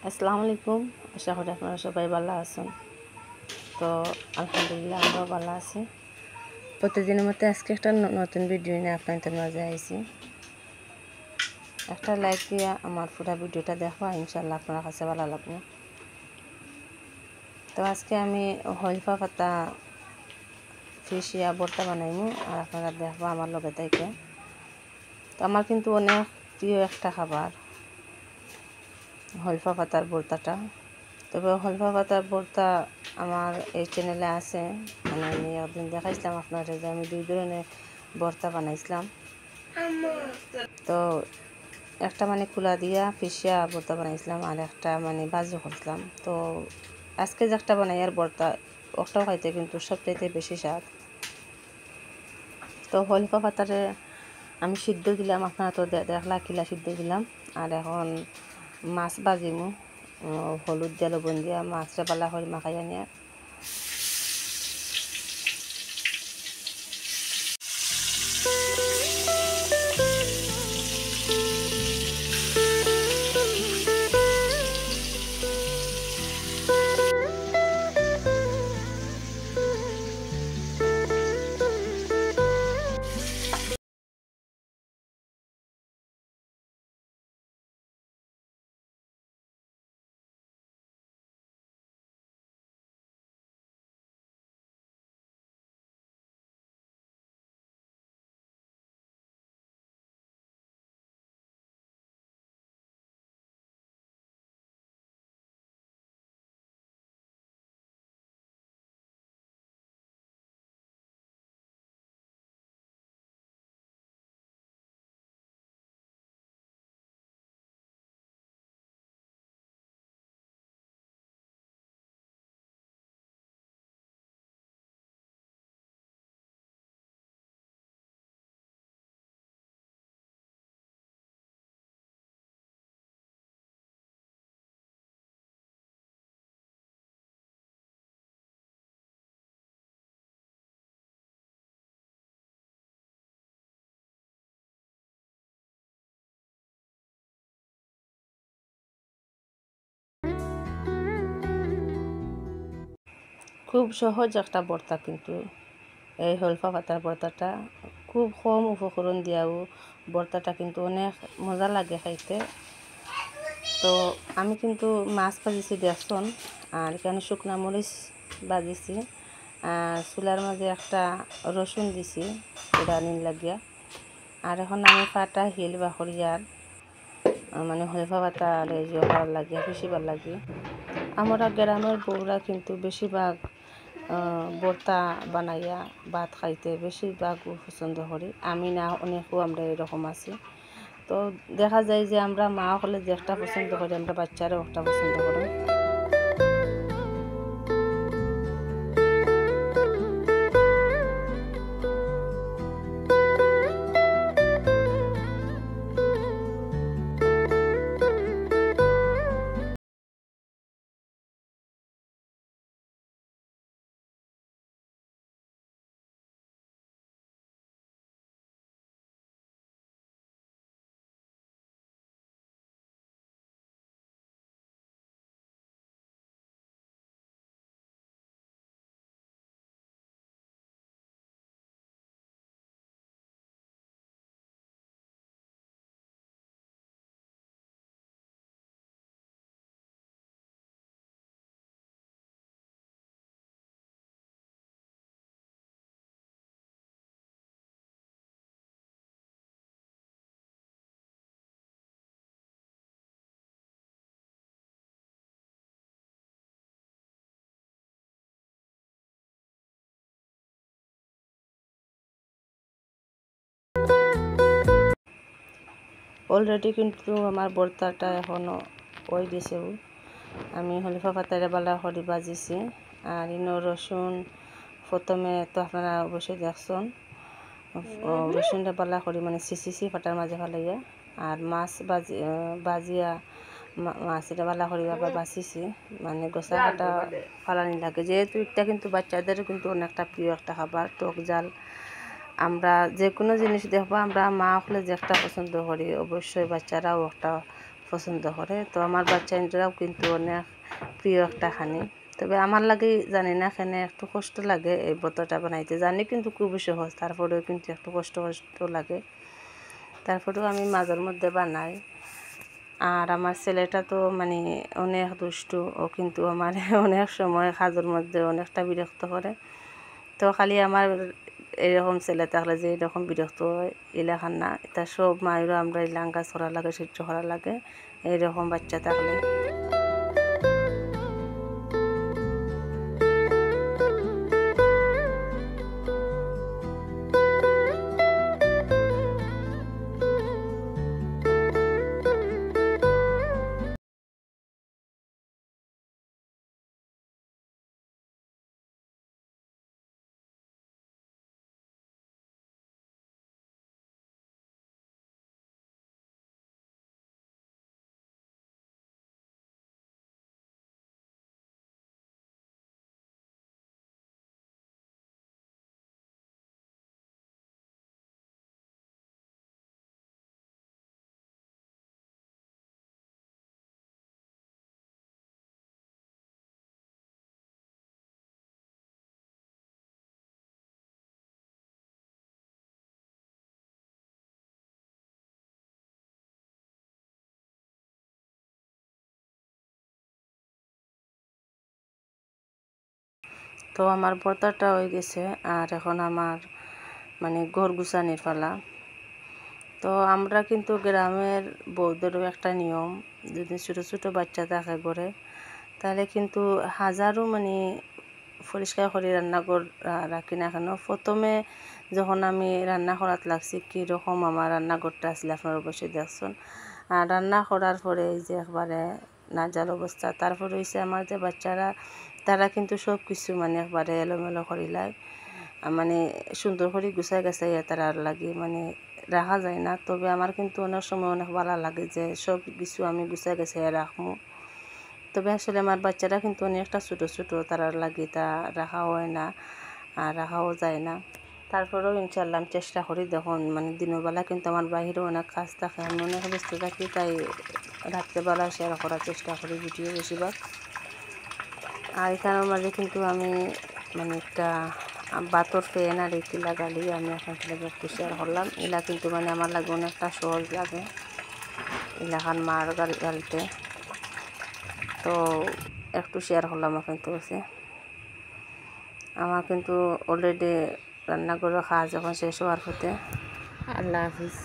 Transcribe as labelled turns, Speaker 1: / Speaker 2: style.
Speaker 1: আসসালামু আলাইকুম। আশা করি আপনারা সবাই ভালো আছেন। তো আলহামদুলিল্লাহ আমরাও ভালো আছি। প্রতিদিনের মতো আজকে একটা নতুন ভিডিও নিয়ে আপনাদের মাঝে আইছি। একটা লাইক দিয়ে আমার পুরো ভিডিওটা দেখবা, ইনশাআল্লাহ আপনার কাছে ভালো লাগবে। তো আজকে আমি হলফা পাতা ফিশিয়া ভর্তা বানাইমু, আর আপনারা দেখবা আমার লগে থেকে। তো আমার কিন্তু অনেক প্রিয় একটা খাবার হলফা পাতার ভর্তাটা। তবে হলফা পাতার ভর্তা আমার এই চ্যানেলে আছে, মানে আমি একদিন দেখাইছিলাম আপনারা যে আমি 2 ধরনের ভর্তা বানাইছিলাম। তো একটা মানে কুলা দিয়া ফিশিয়া ভর্তা বানাইছিলাম, আর একটা মানে ভাজি করছিলাম। তো আজকে যে একটা বানাই আর ভর্তা, ওটাও খাইতে কিন্তু সবচাইতে বেশি স্বাদ। তো হলফা পাতারে আমি সিদ্ধ দিলাম, আপনারা তো দেখলা কিলা সিদ্ধ দিলাম। আর এখন মাছ ভাজিমু, হলুদ দিয়া লবণ দিয়া মাছটা বালা করে মাখাইয়া নিয়ে। খুব সহজ একটা ভর্তা, কিন্তু এই হলফা পাতার ভর্তাটা খুব কম উপকরণ দিয়াও ভর্তাটা কিন্তু অনেক মজা লাগে খাইতে। তো আমি কিন্তু মাছ ভাজিছি দেখুন, আর এখানে শুকনা মরিচ ভাজিছি, চুলার মাঝে একটা রসুন দিছি পোড়ানির লাগিয়া। আর এখন আমি পাটা হিল বা খড়িয়ার মানে হলফা পাতা আর এই যে লাগিয়া পিসিবার লাগিয়ে। আমরা গ্রামের বউরা কিন্তু বেশিরভাগ ভর্তা বানাইয়া ভাত খাইতে বেশিরভাগ পছন্দ করি। আমি না, অনেকেও আমরা এরকম আছি। তো দেখা যায় যে আমরা মা হলে যে একটা পছন্দ করি, আমরা বাচ্চারাও একটা পছন্দ করি। অলরেডি কিন্তু আমার ভর্তাটা এখনও হয়ে গেছে। আমি হলফা পাতারে বালা করে বাজিছি, আর ইনো রসুন প্রথমে তো আপনারা অবশ্যই দেখছেন, রসুনটা বালা করে মানে সিসি ফাটার মাঝে ফালাইয়া, আর মাছ বাজিয়া মাছটা বালা করে আবার বাঁচিছি, মানে গোসা কাটা ফালানি লাগে। যেহেতু এটা কিন্তু বাচ্চাদের কিন্তু অনেকটা প্রিয় একটা খাবার, টক জাল। আমরা যে কোনো জিনিস দেখবো, আমরা মা হলে যে একটা পছন্দ করি, অবশ্যই বাচ্চারাও একটা পছন্দ করে। তো আমার বাচ্চারাও কিন্তু অনেক প্রিয় একটা খানি। তবে আমার লাগে জানি না এখানে একটু কষ্ট লাগে এই ভর্তাটা বানাইতে, জানি কিন্তু খুবই সহজ, তারপরেও কিন্তু একটু কষ্ট লাগে। তারপরেও আমি মাঝের মধ্যে বানাই। আর আমার ছেলেটা তো মানে অনেক দুষ্টু, ও কিন্তু আমার অনেক সময় কাজের মধ্যে অনেকটা বিরক্ত করে। তো খালি আমার এরকম ছেলে থাকলে যে এরকম বিরক্ত হয় এলাকার না, এটা সব মায়েরও আমরা ইলাম কাজ করা লাগে, সহ্য করা লাগে এইরকম বাচ্চা থাকলে। তো আমার ভর্তাটা হয়ে গেছে, আর এখন আমার মানে ঘর গুছানির পালা। তো আমরা কিন্তু গ্রামের বউদেরও একটা নিয়ম, যদি ছোটো ছোটো বাচ্চা থাকে ঘরে, তাহলে কিন্তু হাজারও মানে পরিষ্কার করে রান্নাঘর রাখি না কেন, প্রথমে যখন আমি রান্না করাত লাগছি কীরকম আমার রান্নাঘরটা আসলে আপনারা অবশ্যই দেখছেন। আর রান্না করার পরে এই যে একবারে নাজাল অবস্থা, তারপরে হয়েছে আমার যে বাচ্চারা, তারা কিন্তু সব কিছু মানে একবারে এলোমেলো করিলায়, মানে সুন্দর করে গুছাই গাছাই তারা লাগে মানে রাখা যায় না। তবে আমার কিন্তু অনেক সময় অনেক ভালো লাগে যে সব কিছু আমি গুছাই গাছাই রাখবো। তবে আসলে আমার বাচ্চারা কিন্তু অনেকটা ছোটো ছোটো, তারার লাগে তা রাখা হয় না আর রাখাও যায় না। তারপরেও ইনশাল্লাহ আমি চেষ্টা করি, দেখুন মানে দিনের বেলা কিন্তু আমার বাহিরেও অনেক কাজ থাকে, আমি অনেক ব্যস্ত থাকি, তাই রাত্রেবেলা শেয়ার করার চেষ্টা করি ভিডিও বেশিরভাগ। আর এখানের মাঝে কিন্তু আমি মানে একটা বাতর ফ্যান আর এটি লাগালি আমি এখন থেকে একটু শেয়ার করলাম। এলা কিন্তু মানে আমার লাগে অনেকটা সহজ লাগে এলাকার মার গালতে, তো একটু শেয়ার করলাম এখন। তো আছে আমার কিন্তু অলরেডি রান্নাঘরের কাজ এখন শেষ হওয়ার পথে। আল্লাহ হাফিজ।